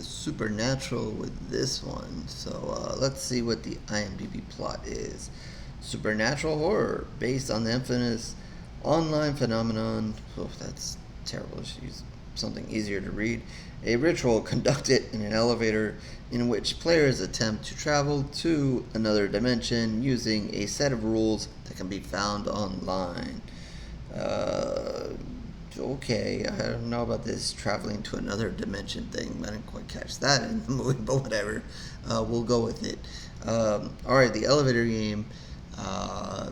supernatural with this one. So let's see what the IMDb plot is. Supernatural horror based on the infamous online phenomenon. Oh, that's terrible. I should use something easier to read. A ritual conducted in an elevator in which players attempt to travel to another dimension using a set of rules that can be found online. Uh, okay, I don't know about this traveling to another dimension thing. I didn't quite catch that in the movie, but whatever. We'll go with it. All right, the elevator game. Uh,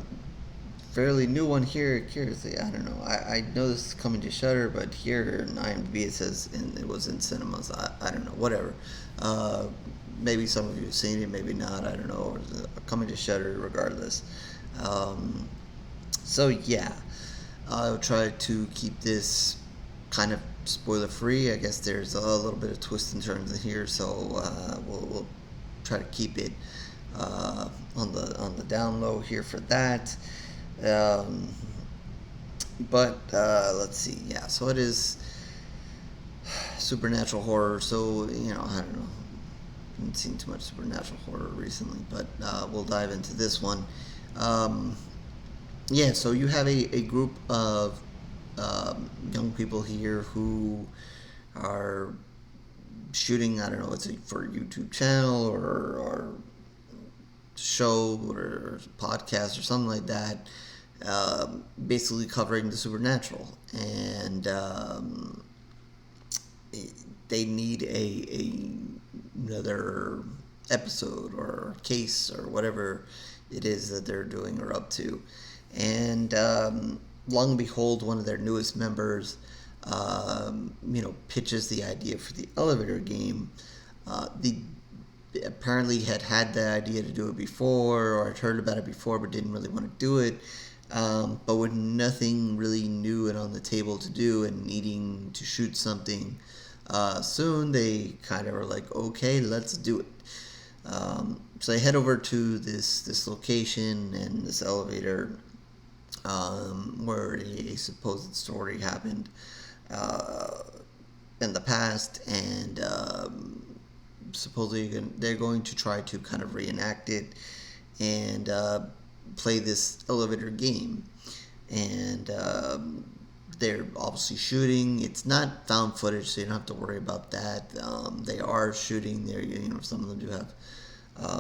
Fairly new one here. Curiously, I don't know. I know this is coming to Shutter, but here in IMDb it says it was in cinemas. I don't know. Whatever. Uh, Maybe some of you have seen it, maybe not. I don't know. Or coming to Shutter, regardless. Um, so yeah, I'll try to keep this kind of spoiler free. I guess there's a little bit of twists and turns in here, so we'll try to keep it on the down low here for that. Um, but let's see. Yeah, so it is supernatural horror. So I don't know. I haven't seen too much supernatural horror recently, but we'll dive into this one. Um, yeah, so you have a group of young people here who are shooting. I don't know, it's for a YouTube channel or show or podcast or something like that. Basically covering the supernatural, and they need another episode or case or whatever it is that they're doing or up to. And long and behold, one of their newest members, pitches the idea for the elevator game. The apparently had the idea to do it before, or had heard about it before, but didn't really want to do it. But with nothing really new and on the table to do, and needing to shoot something soon, they kind of are like, okay, let's do it. So they head over to this location and this elevator where a supposed story happened uh, in the past, and supposedly they're going to try to kind of reenact it and play this elevator game. And they're obviously shooting. It's not found footage, so you don't have to worry about that. They are shooting. There, some of them do have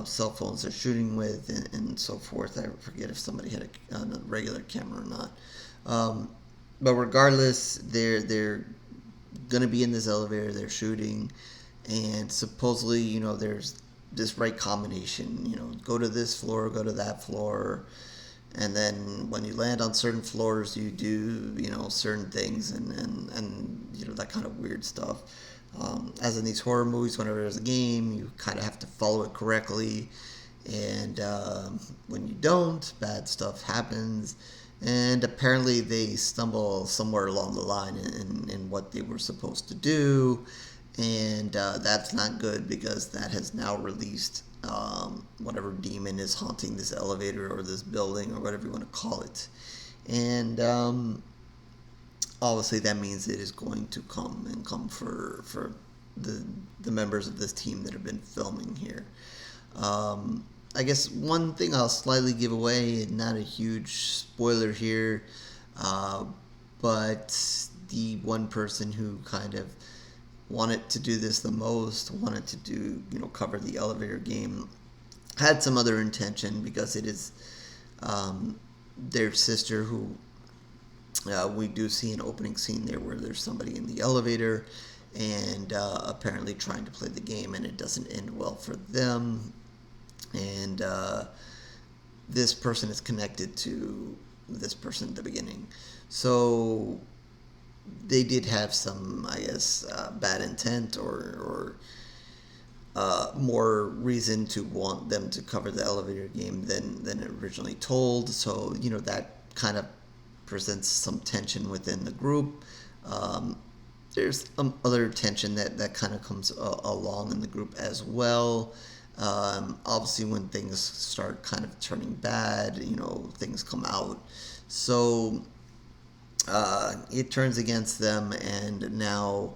cell phones they're shooting with, and so forth. I forget if somebody had a regular camera or not. But regardless, they're gonna be in this elevator. They're shooting, and supposedly, there's this right combination. Go to this floor, go to that floor, and then when you land on certain floors, you do certain things, and that kind of weird stuff. As in these horror movies, whenever there's a game, you kind of have to follow it correctly, and when you don't, bad stuff happens. And apparently, they stumble somewhere along the line in what they were supposed to do, and that's not good because that has now released whatever demon is haunting this elevator or this building or whatever you want to call it. And obviously that means it is going to come for the members of this team that have been filming here. I guess one thing I'll slightly give away, not a huge spoiler here, but the one person who kind of wanted to do this the most, wanted to do, cover the elevator game, had some other intention because it is their sister who we do see an opening scene there where there's somebody in the elevator and apparently trying to play the game, and it doesn't end well for them. And this person is connected to this person at the beginning. So they did have some, I guess, bad intent or more reason to want them to cover the elevator game than originally told. So, that kind of presents some tension within the group. There's other tension that kind of comes along in the group as well. Obviously, when things start kind of turning bad, things come out. So it turns against them, and now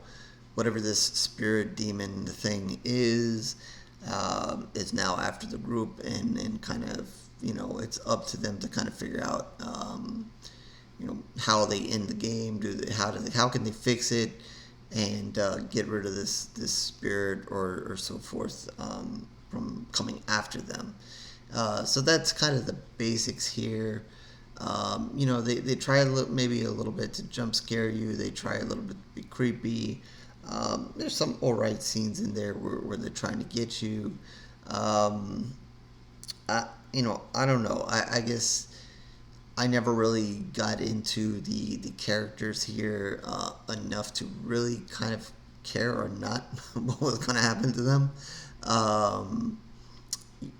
whatever this spirit demon thing is now after the group, and kind of, it's up to them to kind of figure out, how they end the game. How can they fix it and get rid of this spirit or so forth, from coming after them. So that's kind of the basics here. They try maybe a little bit to jump scare you. They try a little bit to be creepy. There's some alright scenes in there where they're trying to get you. I don't know. I guess I never really got into the characters here enough to really kind of care or not what was going to happen to them.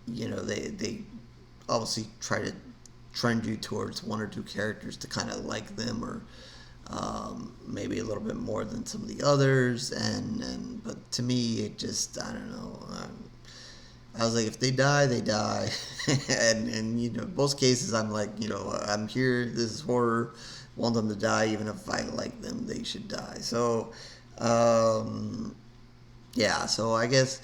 They obviously try to trend you towards one or two characters to kind of like them, or maybe a little bit more than some of the others, but to me it just, I don't know. I was like, if they die, they die, and most cases I'm like, I'm here. This is horror. Want them to die, even if I like them, they should die. So, yeah. So I guess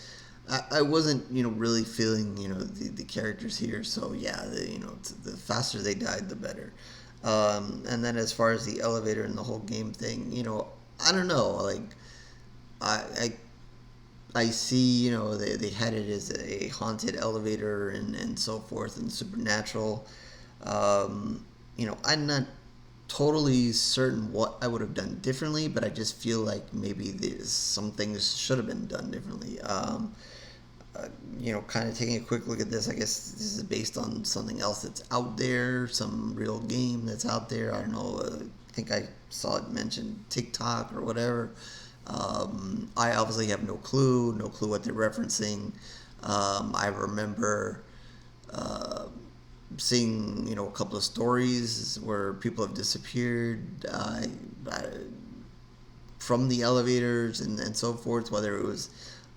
I wasn't, really feeling, the characters here. So yeah, the faster they died, the better. And then as far as the elevator and the whole game thing, I don't know. Like, I see, they had it as a haunted elevator and so forth, and supernatural. I'm not totally certain what I would have done differently, but I just feel like maybe there's some things should have been done differently. Kind of taking a quick look at this, I guess this is based on something else that's out there, some real game that's out there. I don't know. I think I saw it mentioned TikTok or whatever. I obviously have no clue what they're referencing. I remember seeing, a couple of stories where people have disappeared from the elevators and so forth, whether it was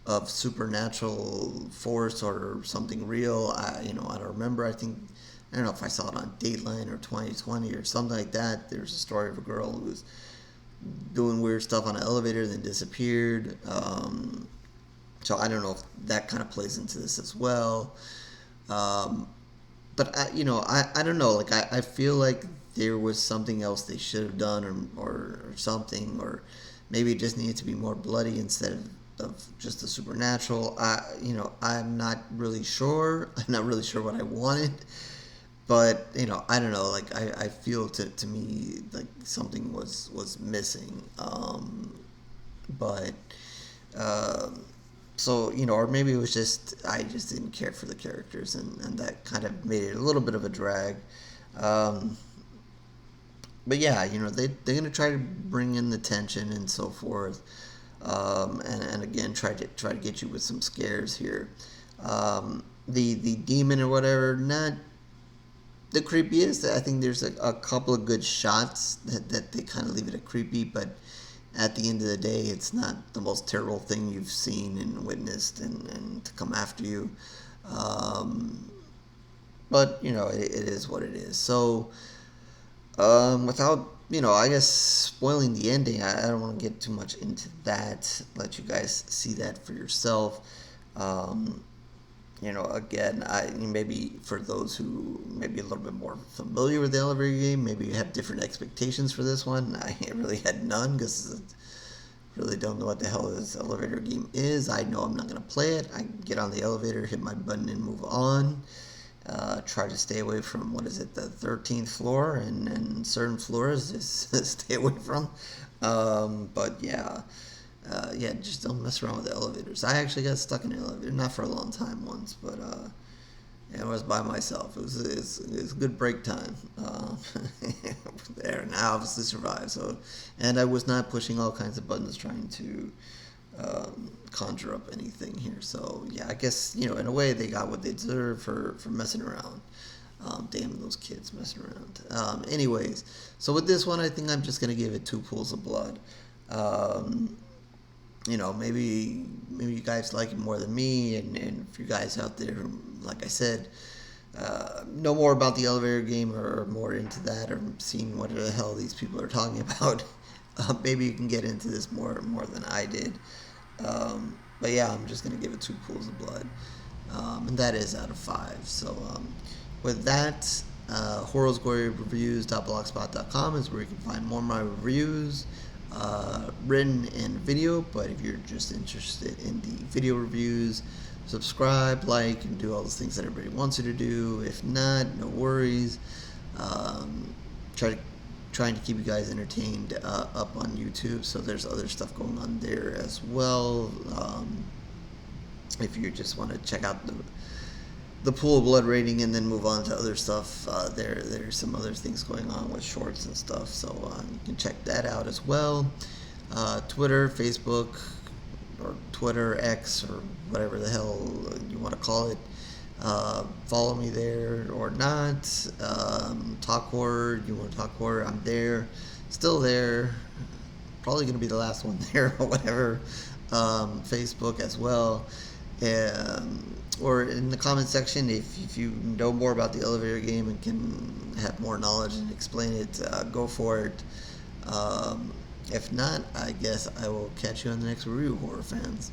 of supernatural force or something real. I don't remember. I don't know if I saw it on Dateline or 2020 or something like that. There's a story of a girl who was doing weird stuff on an elevator and then disappeared. So I don't know if that kind of plays into this as well. But I don't know. Like, I feel like there was something else they should have done, or something, or maybe it just needed to be more bloody instead of just the supernatural. I'm not really sure. I'm not really sure what I wanted. But I don't know. Like, I feel to me like something was missing. But so or maybe it was just I just didn't care for the characters, and that kind of made it a little bit of a drag. But yeah, they're gonna try to bring in the tension and so forth. And again, try to get you with some scares here. The demon or whatever, not the creepiest. I think there's a couple of good shots that they kind of leave it a creepy, but at the end of the day, it's not the most terrible thing you've seen and witnessed, and to come after you. But it is what it is. So without I guess spoiling the ending, I don't want to get too much into that. Let you guys see that for yourself. Again, maybe for those who may be a little bit more familiar with the elevator game, maybe you have different expectations for this one. I really had none, because I really don't know what the hell this elevator game is. I know I'm not going to play it. I get on the elevator, hit my button, and move on. Try to stay away from, the 13th floor, and certain floors just stay away from. But yeah. Just don't mess around with the elevators. I actually got stuck in an elevator, not for a long time once, but I was by myself. It was good break time there, and I obviously survived. So, and I was not pushing all kinds of buttons trying to conjure up anything here. So yeah, I guess in a way they got what they deserve for messing around. Damn those kids messing around. Anyways, so with this one, I think I'm just gonna give it 2 pools of blood. Maybe you guys like it more than me, and if you guys out there, like I said, know more about the elevator game, or more into that, or seen what the hell these people are talking about, Maybe you can get into this more than I did. But yeah, I'm just gonna give it 2 pools of blood, and that is out of 5. So with that, horrorgory.blogspot.com is where you can find more of my reviews, written and video. But if you're just interested in the video reviews, subscribe, like, and do all those things that everybody wants you to do. If not, no worries. Trying to keep you guys entertained up on YouTube. So there's other stuff going on there as well. If you just want to check out the pool of blood rating and then move on to other stuff, there's some other things going on with shorts and stuff. So you can check that out as well. Twitter, Facebook, or Twitter, X, or whatever the hell you want to call it. Follow me there or not. Talk horror. You want to talk horror? I'm there. Still there. Probably going to be the last one there or whatever. Facebook as well. Or in the comment section, if you know more about the elevator game and can have more knowledge and explain it, go for it. If not, I guess I will catch you on the next review, horror fans.